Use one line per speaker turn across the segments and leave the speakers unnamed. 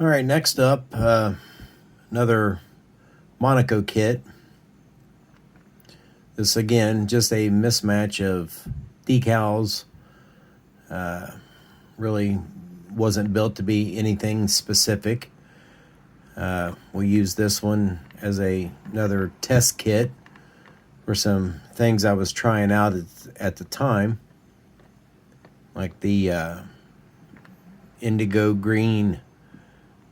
All right, next up, another Monaco kit. This again, just a mismatch of decals. Really wasn't built to be anything specific. We used this one as another test kit for some things I was trying out at the time, like the indigo green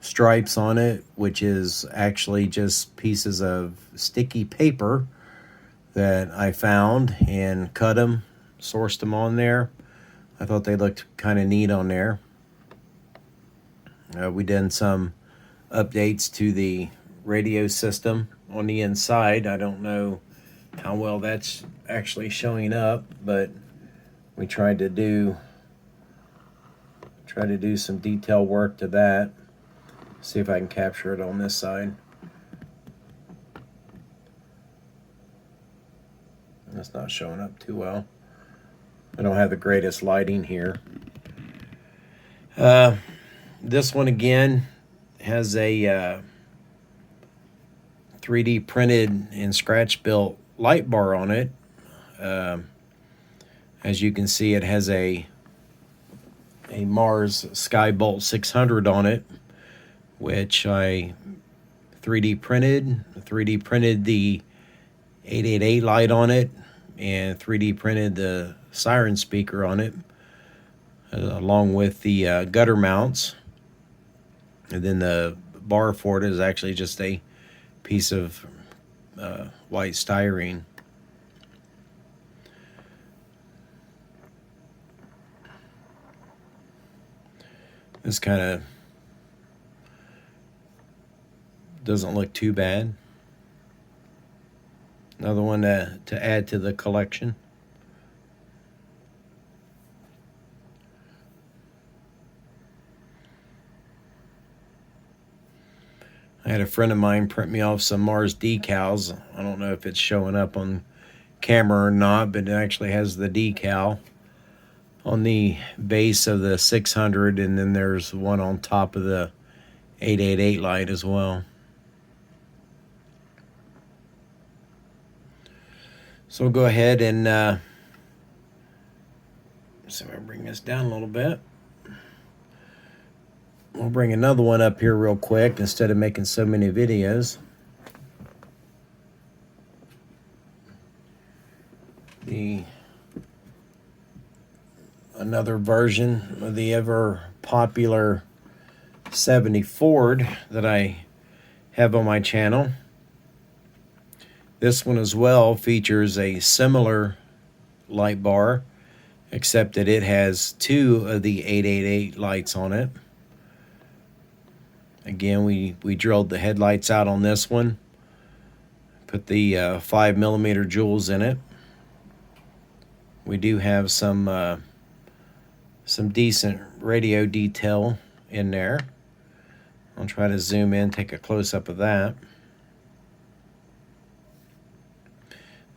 stripes on it, which is actually just pieces of sticky paper that I found and cut them, sourced them on there. I thought they looked kind of neat on there. We did some updates to the radio system on the inside. I don't know how well that's actually showing up, but we tried to do some detail work to that. See if I can capture it on this side. That's not showing up too well. I don't have the greatest lighting here. This one again has a 3D printed and scratch built light bar on it. As you can see, it has a Mars Skybolt 600 on it, which I 3D printed the 888 light on it, and 3D printed the siren speaker on it, along with the gutter mounts. And then the bar for it is actually just a piece of white styrene. This kind of doesn't look too bad. Another one to add to the collection. I had a friend of mine print me off some Mars decals. I don't know if it's showing up on camera or not, but it actually has the decal on the base of the 600, and then there's one on top of the 888 light as well. So we'll go ahead and see if I bring this down a little bit. We'll bring another one up here real quick instead of making so many videos. Another version of the ever popular 70 Ford that I have on my channel. This one as well features a similar light bar, except that it has two of the 888 lights on it. Again, we drilled the headlights out on this one, put the 5mm jewels in it. We do have some decent radio detail in there. I'll try to zoom in, take a close-up of that.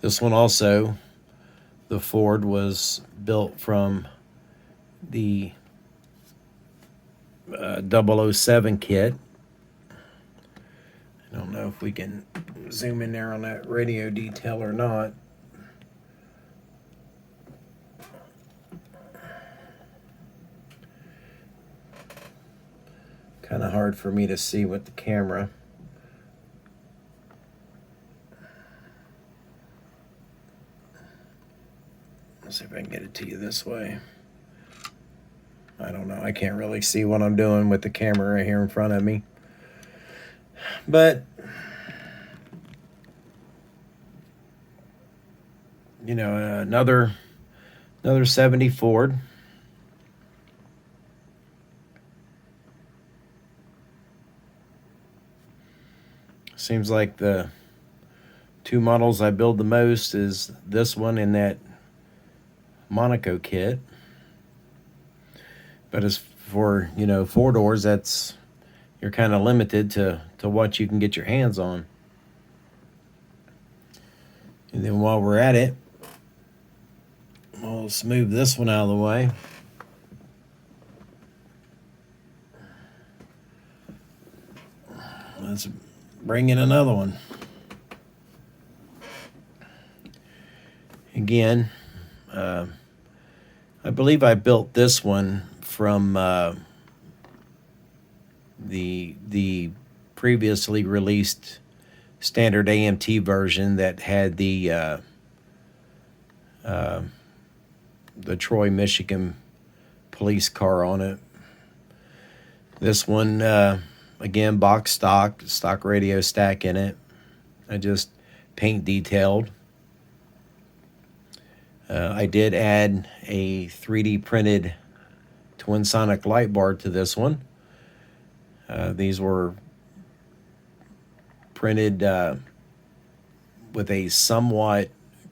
This one also, the Ford was built from the 007 kit. I don't know if we can zoom in there on that radio detail or not. Kind of hard for me to see with the camera. Let's see if I can get it to you this way. I don't know. I can't really see what I'm doing with the camera right here in front of me. But, you know, another 70 Ford. Seems like the two models I build the most is this one and that Monaco kit. But as for, you know, four doors, you're kind of limited to what you can get your hands on. And then while we're at it, we'll smooth this one out of the way. let's bring in another one. Again, I believe I built this one from the previously released standard AMT version that had the Troy, Michigan police car on it. This one, again, box stock radio stack in it. I just paint detailed. I did add a 3D printed twin sonic light bar to this one. These were printed with a somewhat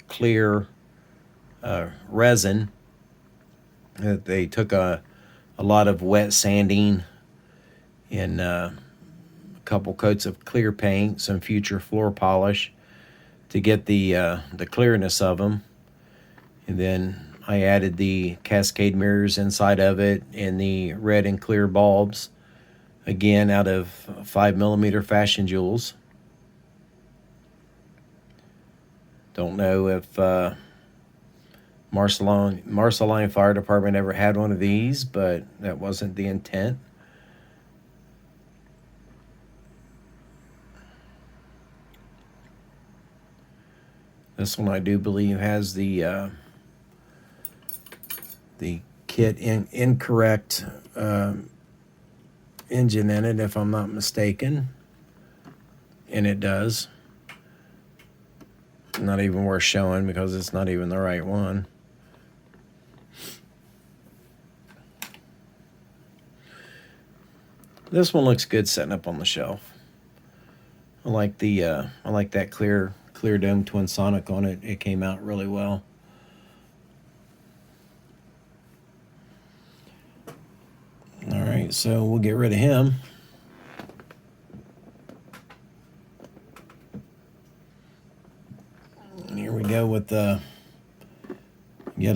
clear resin. They took a lot of wet sanding and a couple coats of clear paint, some future floor polish to get the clearness of them. And then I added the cascade mirrors inside of it and the red and clear bulbs, again out of 5mm fashion jewels. Don't know if Marceline Fire Department ever had one of these, but that wasn't the intent. This one I do believe has the kit incorrect engine in it, if I'm not mistaken, and it does. Not even worth showing because it's not even the right one. This one looks good setting up on the shelf. I like that clear dome twin sonic on it. It came out really well. All right, so we'll get rid of him. And here we go with yet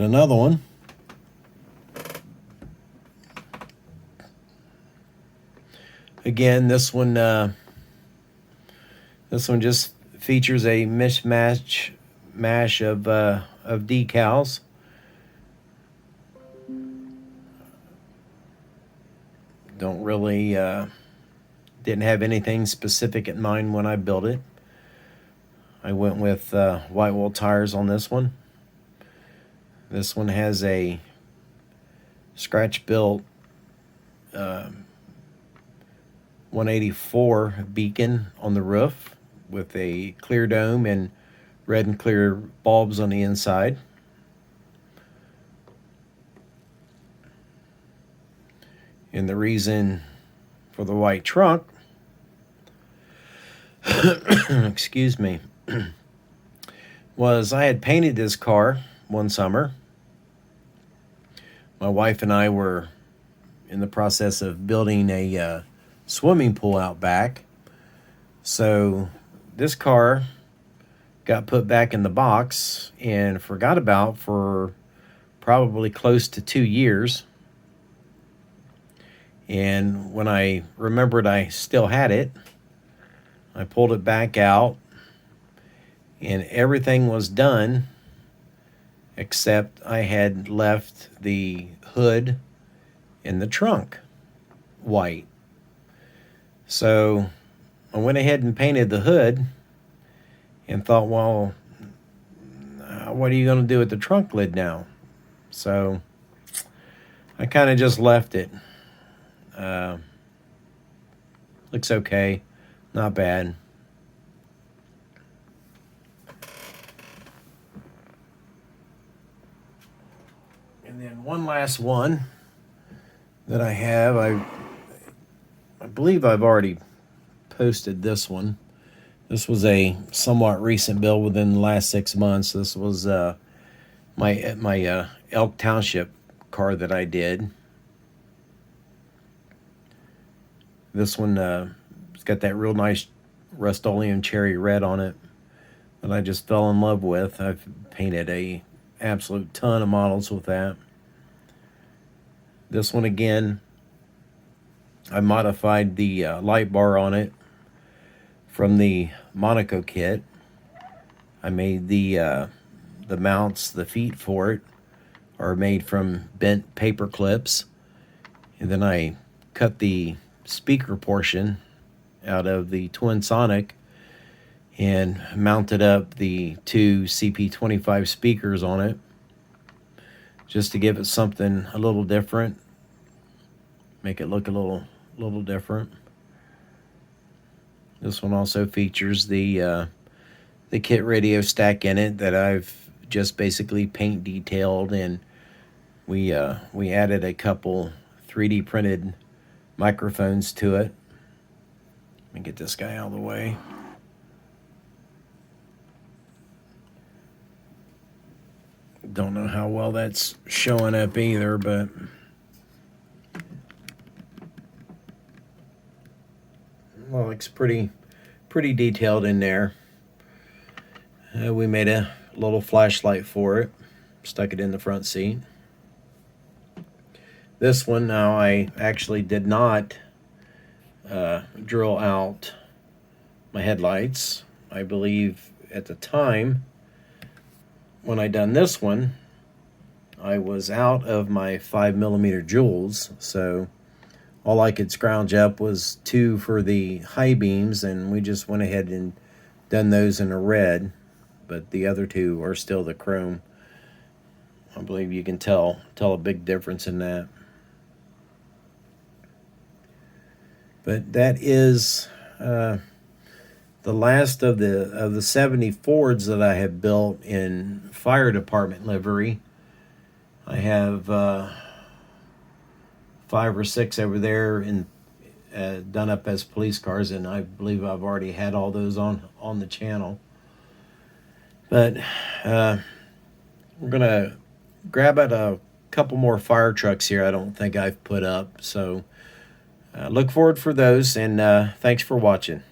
another one. Again, this one just features a mash of decals. Don't really didn't have anything specific in mind when I built it. I went with white wall tires on this one. This one has a scratch built 184 beacon on the roof with a clear dome and red and clear bulbs on the inside. And the reason for the white trunk, excuse me, was I had painted this car one summer. My wife and I were in the process of building a swimming pool out back. So this car got put back in the box and forgot about for probably close to 2 years. And when I remembered I still had it, I pulled it back out and everything was done except I had left the hood and the trunk white. So I went ahead and painted the hood and thought, well, what are you going to do with the trunk lid now? So I kind of just left it. Looks okay, not bad. And then one last one that I have, I believe I've already posted this one. This was a somewhat recent build within the last 6 months. This was my Elk Township car that I did. This one, it's got that real nice Rust-Oleum cherry red on it that I just fell in love with. I've painted a absolute ton of models with that. This one again, I modified the light bar on it. from the Monaco kit. I made the mounts, the feet for it, are made from bent paper clips. And then I cut the speaker portion out of the Twin Sonic and mounted up the two CP25 speakers on it, just to give it something a little different, make it look a little different. This one also features the kit radio stack in it that I've just basically paint detailed, and we added a couple 3D printed microphones to it. Let me get this guy out of the way. Don't know how well that's showing up either, but well, it's pretty detailed in there. We made a little flashlight for it, stuck it in the front seat. This one now, I actually did not drill out my headlights. I believe at the time when I done this one, I was out of my 5mm jewels, so all I could scrounge up was 2 for the high beams, and we just went ahead and done those in a red, but the other 2 are still the chrome. I believe you can tell a big difference in that. But that is the last of the 70 Fords that I have built in fire department livery. I have 5 or 6 over there in done up as police cars, and I believe I've already had all those on the channel. But we're gonna grab at a couple more fire trucks here I don't think I've put up, so look forward for those, and thanks for watching.